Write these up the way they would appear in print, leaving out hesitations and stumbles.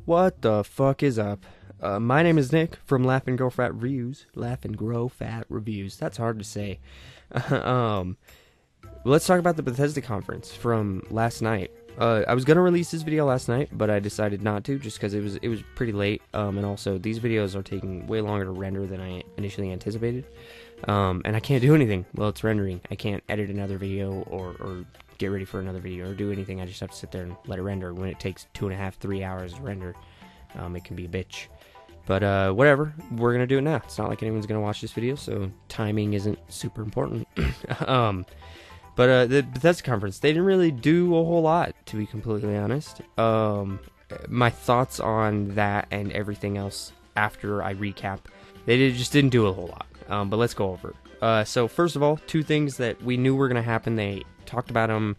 What the fuck is up? My name is Nick from Laugh and Grow Fat Reviews. Laugh and Grow Fat Reviews. That's hard to say. um, let's talk about the Bethesda conference from last night. I was gonna release this video last night, but I decided not to, just because it was pretty late. And also these videos are taking way longer to render than I initially anticipated. And I can't do anything while it's rendering. I can't edit another video or get ready for another video or do anything. I just have to sit there and let it render. When it takes 2.5, 3 hours to render, it can be a bitch. But whatever, we're gonna do it now. It's not like anyone's gonna watch this video, so timing isn't super important. But the Bethesda conference, they didn't really do a whole lot, to be completely honest. My thoughts on that and everything else after I recap, just didn't do a whole lot. But let's go over it. So first of all, two things that we knew were going to happen. They talked about them,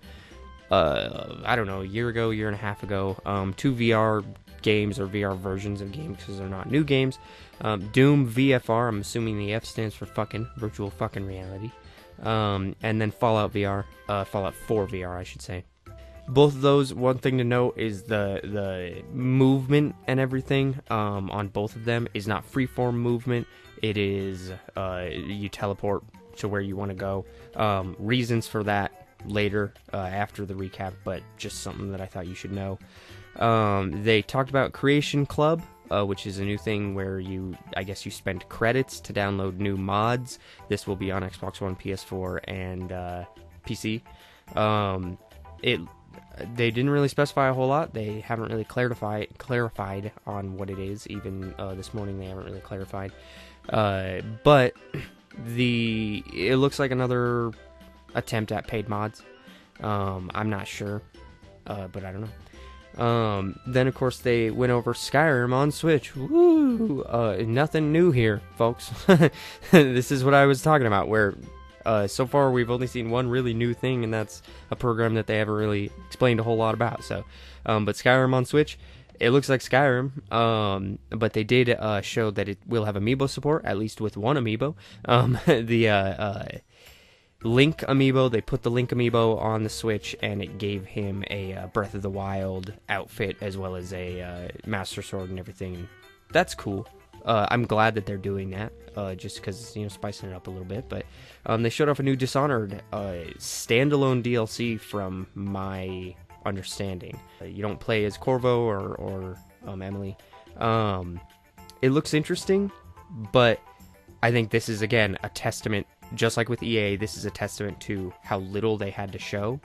I don't know, a year ago, year and a half ago. Two VR games or VR versions of games, because they're not new games. Doom VFR, I'm assuming the F stands for fucking, virtual fucking reality. And then Fallout VR, Fallout 4 VR, I should say. Both of those, one thing to note is the movement and everything on both of them is not freeform movement. It is you teleport to where you want to go. Reasons for that later after the recap, but just something that I thought you should know. They talked about Creation Club, which is a new thing where I guess you spend credits to download new mods. This will be on Xbox One, PS4, and PC. They didn't really specify a whole lot. They haven't really clarified on what it is. Even this morning, they haven't really clarified. But it looks like another attempt at paid mods. I'm not sure, but I don't know. Then of course they went over Skyrim on Switch. Woo! Nothing new here, folks. This is what I was talking about, where so far we've only seen one really new thing, and that's a program that they haven't really explained a whole lot about. So, but Skyrim on Switch, it looks like Skyrim, but they did show that it will have amiibo support, at least with one amiibo. The Link amiibo, they put the Link amiibo on the Switch, and it gave him a Breath of the Wild outfit, as well as a Master Sword and everything. That's cool. I'm glad that they're doing that, just because, spicing it up a little bit. But they showed off a new Dishonored standalone DLC, from my understanding. You don't play as Corvo or Emily. It looks interesting, but I think this is, again, a testament. Just like with EA, this is a testament to how little they had to show,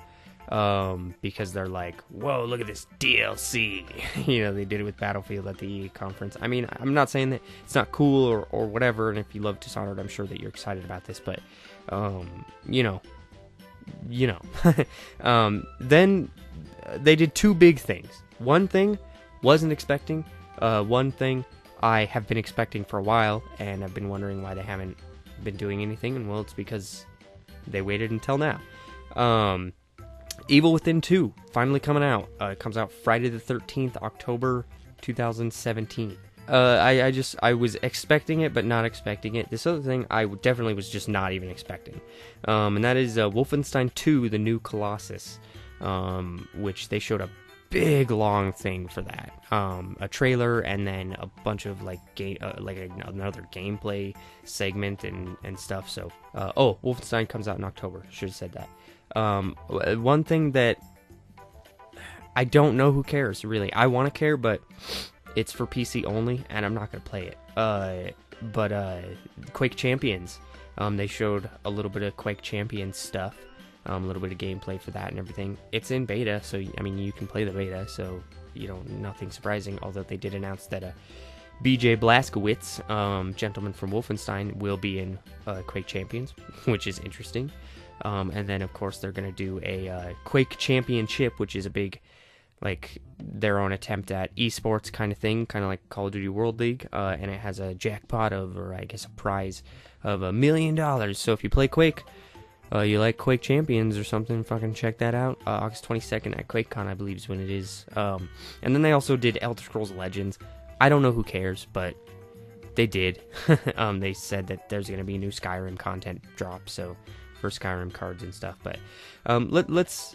because they're like, whoa, look at this DLC. They did it with Battlefield at the EA conference. I mean, I'm not saying that it's not cool or whatever, and if you love Dishonored, I'm sure that you're excited about this, but, then they did two big things. One thing, wasn't expecting. One thing I have been expecting for a while, and I've been wondering why they haven't been doing anything, and well, it's because they waited until now. Evil Within 2 finally coming out. It comes out Friday the 13th, October 2017. I was expecting it, but not expecting it. This other thing I definitely was just not even expecting, and that is Wolfenstein 2: The New Colossus, which they showed a big long thing for that, a trailer, and then a bunch of another gameplay segment and stuff. So Wolfenstein comes out in October, should have said that. One thing that I don't know who cares, really. I want to care, but it's for PC only, and I'm not going to play it. But Quake Champions, they showed a little bit of Quake Champions stuff. A little bit of gameplay for that and everything. It's in beta, so I mean you can play the beta, so nothing surprising. Although they did announce that BJ Blazkowicz, gentleman from Wolfenstein, will be in Quake Champions, which is interesting. And then of course they're gonna do a Quake Championship, which is a big, their own attempt at esports kind of thing, kind of like Call of Duty World League, and it has a jackpot or I guess a prize of $1 million. So if you play Quake, you like Quake Champions or something, fucking check that out. August 22nd at QuakeCon, I believe is when it is. And then they also did Elder Scrolls Legends. I don't know who cares, but they did. They said that there's going to be new Skyrim content drop, so for Skyrim cards and stuff. But let's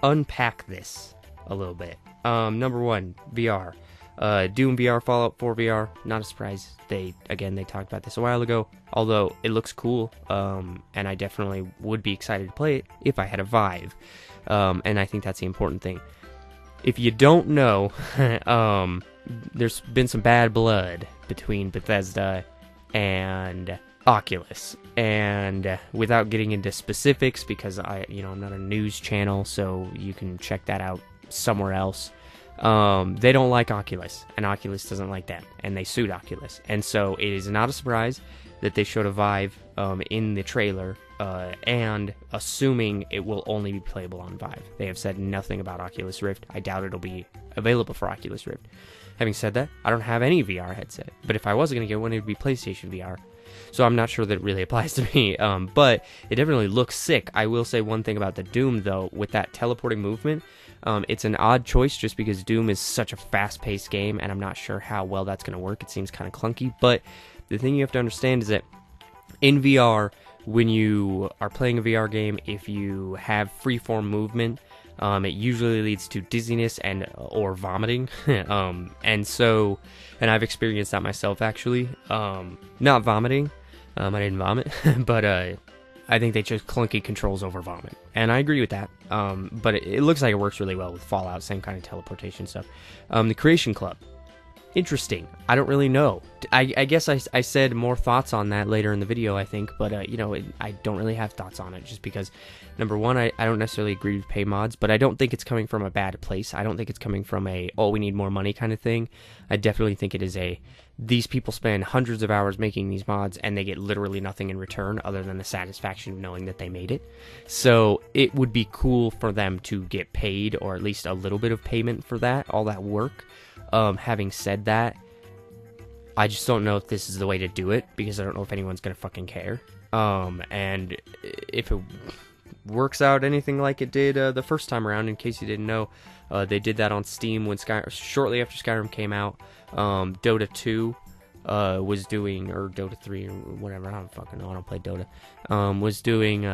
unpack this a little bit. Number one, VR. Doom VR, Fallout 4 VR, not a surprise. They talked about this a while ago, although it looks cool, and I definitely would be excited to play it if I had a Vive, and I think that's the important thing. If you don't know, there's been some bad blood between Bethesda and Oculus, and without getting into specifics, because I'm not a news channel, so you can check that out somewhere else. They don't like Oculus, and Oculus doesn't like them, and they sued Oculus. And so it is not a surprise that they showed a Vive in the trailer, and assuming it will only be playable on Vive. They have said nothing about Oculus Rift. I doubt it'll be available for Oculus Rift. Having said that, I don't have any VR headset, but if I was going to get one, it would be PlayStation VR. So I'm not sure that it really applies to me, but it definitely looks sick. I will say one thing about the Doom, though, with that teleporting movement. It's an odd choice just because Doom is such a fast-paced game, and I'm not sure how well that's going to work. It seems kind of clunky, but the thing you have to understand is that in VR, when you are playing a VR game, if you have freeform movement, it usually leads to dizziness or vomiting, and I've experienced that myself, actually. Not vomiting, I didn't vomit, but I think they chose clunky controls over vomit, and I agree with that. But it looks like it works really well with Fallout, same kind of teleportation stuff. The Creation Club, interesting. I don't really know. I guess I said more thoughts on that later in the video, I think, but I don't really have thoughts on it, just because, number one, I don't necessarily agree with pay mods, but I don't think it's coming from a bad place. I don't think it's coming from we need more money kind of thing. I definitely think it is these people spend hundreds of hours making these mods, and they get literally nothing in return other than the satisfaction of knowing that they made it. So it would be cool for them to get paid, or at least a little bit of payment for that, all that work. Having said that, I just don't know if this is the way to do it, because I don't know if anyone's gonna fucking care. And if it works out anything like it did the first time around, in case you didn't know, they did that on Steam when shortly after Skyrim came out. Dota 2 was doing, or Dota 3 or whatever, I don't fucking know, I don't play Dota, was doing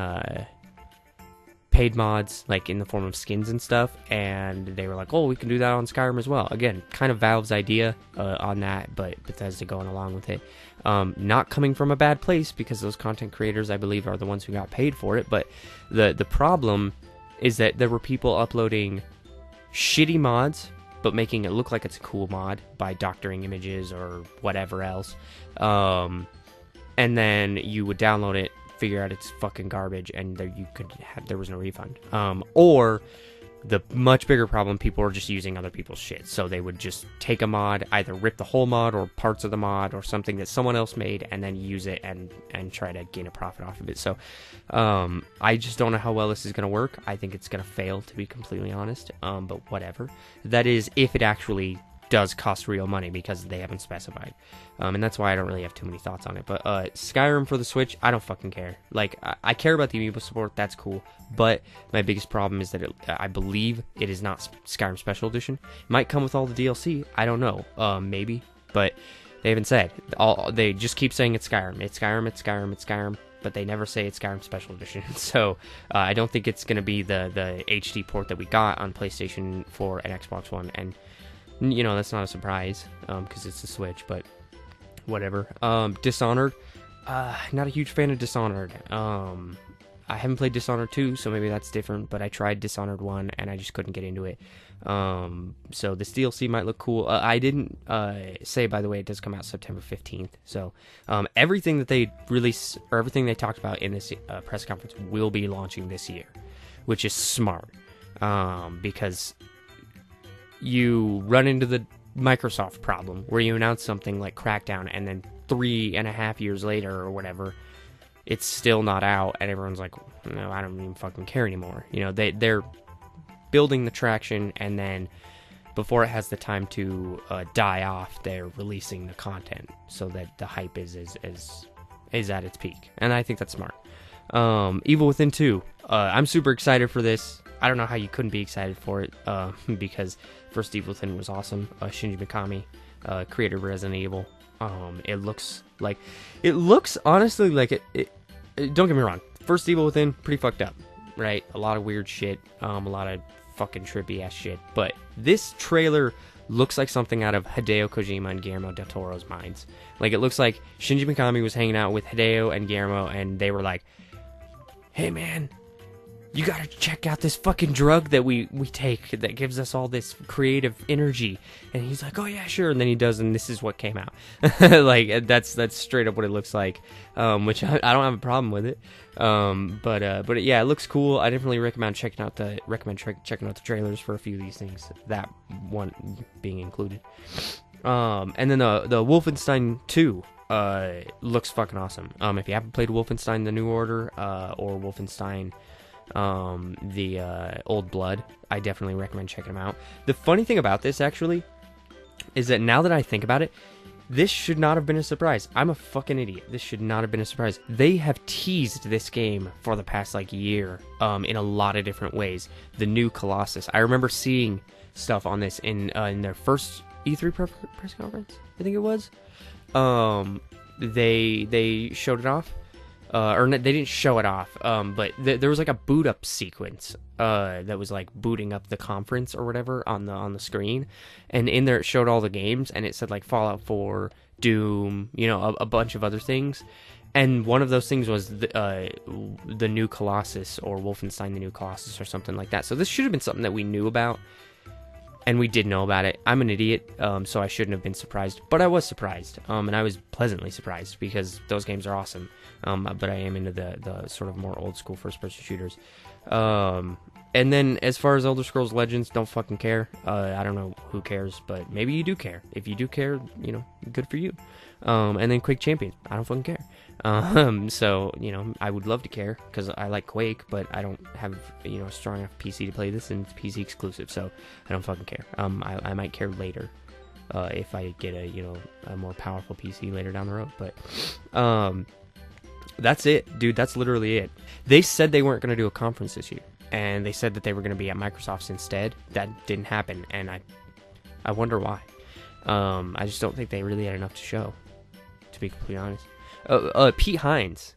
paid mods, like in the form of skins and stuff, and they were like, oh, we can do that on Skyrim as well. Again, kind of Valve's idea on that, but Bethesda going along with it. Not coming from a bad place, because those content creators, I believe, are the ones who got paid for it, but the problem is that there were people uploading shitty mods, but making it look like it's a cool mod by doctoring images or whatever else. And then you would download it, figure out it's fucking garbage, and there was no refund. Or the much bigger problem, people were just using other people's shit. So they would just take a mod, either rip the whole mod or parts of the mod or something that someone else made, and then use it and try to gain a profit off of it. So I just don't know how well this is going to work. I think it's going to fail, to be completely honest, but whatever. That is if it actually does cost real money, because they haven't specified, and that's why I don't really have too many thoughts on it. But Skyrim for the Switch, I don't fucking care. Like, I care about the amiibo support, that's cool, but my biggest problem is that I believe it is not Skyrim Special Edition. It might come with all the DLC, I don't know, maybe, but they haven't said. They just keep saying it's Skyrim, it's Skyrim, it's Skyrim, it's Skyrim, but they never say it's Skyrim Special Edition. So I don't think it's going to be the HD port that we got on PlayStation 4 and Xbox One, and that's not a surprise, because it's the Switch, but whatever. Dishonored, not a huge fan of Dishonored. I haven't played Dishonored 2, so maybe that's different, but I tried Dishonored 1, and I just couldn't get into it. So this DLC might look cool. I didn't say, by the way, it does come out September 15th, so everything that they released, or everything they talked about in this press conference will be launching this year, which is smart, because you run into the Microsoft problem where you announce something like Crackdown, and then 3.5 years later or whatever, it's still not out, and everyone's like, no, I don't even fucking care anymore. They're building the traction, and then before it has the time to die off, they're releasing the content so that the hype is at its peak, and I think that's smart. Evil Within 2, I'm super excited for this. I don't know how you couldn't be excited for it, because first Evil Within was awesome. Shinji Mikami, creator of Resident Evil. It looks honestly like it. Don't get me wrong, first Evil Within, pretty fucked up, right? A lot of weird shit, a lot of fucking trippy ass shit. But this trailer looks like something out of Hideo Kojima and Guillermo del Toro's minds. Like, it looks like Shinji Mikami was hanging out with Hideo and Guillermo, and they were like, hey man, you gotta check out this fucking drug that we take that gives us all this creative energy. And he's like, oh yeah, sure. And then he does, and this is what came out. Like, that's straight up what it looks like, which I don't have a problem with it. But yeah, it looks cool. I definitely recommend checking out the trailers for a few of these things, that one being included. And then the Wolfenstein 2 looks fucking awesome. If you haven't played Wolfenstein The New Order or Wolfenstein the Old Blood, I definitely recommend checking them out. The funny thing about this, actually, is that now that I think about it, this should not have been a surprise. I'm a fucking idiot. This should not have been a surprise. They have teased this game for the past, like, year, in a lot of different ways. The new Colossus. I remember seeing stuff on this in their first E3 press conference, I think it was. They showed it off. Or they didn't show it off, but there was like a boot up sequence that was like booting up the conference or whatever on the screen, and in there it showed all the games, and it said like Fallout 4, Doom, you know, a bunch of other things, and one of those things was the new Colossus, or Wolfenstein the New Colossus, or something like that. So this should have been something that we knew about, and we did know about it. I'm an idiot, so I shouldn't have been surprised, but I was surprised, and I was pleasantly surprised, because those games are awesome. But I am into the sort of more old school first person shooters. And then as far as Elder Scrolls Legends, don't fucking care. I don't know who cares, but maybe you do care. If you do care, you know, good for you. And then Quake Champions, I don't fucking care. So, you know, I would love to care, because I like Quake, but I don't have, you know, a strong enough PC to play this, and it's PC exclusive, so I don't fucking care. I might care later, if I get a more powerful PC later down the road, but, that's it, dude. That's literally it. They said they weren't going to do a conference this year, and they said that they were going to be at Microsoft's instead. That didn't happen, and I wonder why. I just don't think they really had enough to show, to be completely honest. Pete Hines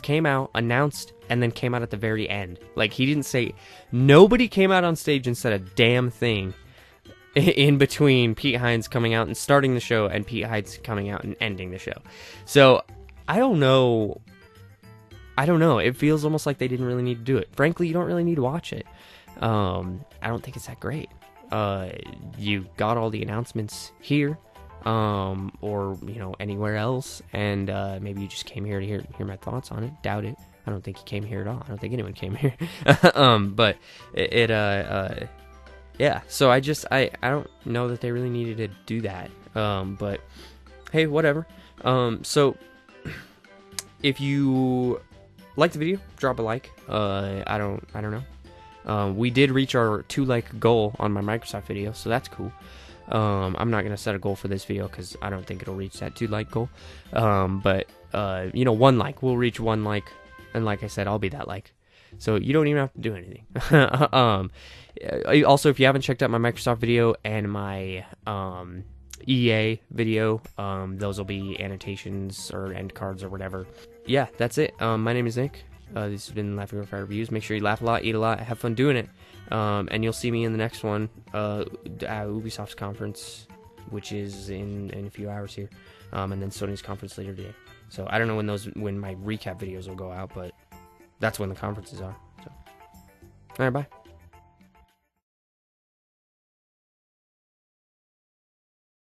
came out, announced, and then came out at the very end. Like, he didn't say... Nobody came out on stage and said a damn thing in between Pete Hines coming out and starting the show and Pete Hines coming out and ending the show. So... I don't know. It feels almost like they didn't really need to do it. Frankly, you don't really need to watch it. I don't think it's that great. You got all the announcements here, or, you know, anywhere else, and maybe you just came here to hear my thoughts on it. Doubt it. I don't think you came here at all. I don't think anyone came here. But yeah. So I don't know that they really needed to do that. But hey, whatever. So. If you like the video, drop a like. I don't know. We did reach our 2-like goal on my Microsoft video, so that's cool. I'm not gonna set a goal for this video because I don't think it'll reach that 2-like goal. But you know, 1 like. We'll reach 1 like, and like I said, I'll be that like. So you don't even have to do anything. Also, if you haven't checked out my Microsoft video and my EA video, those will be annotations or end cards or whatever. Yeah, that's it. My name is Nick. This has been Laughing Go Fat Reviews. Make sure you laugh a lot, eat a lot, have fun doing it, and you'll see me in the next one, at Ubisoft's conference, which is in a few hours here, and then Sony's conference later today. So I don't know when my recap videos will go out, but that's when the conferences are. So, all right, bye.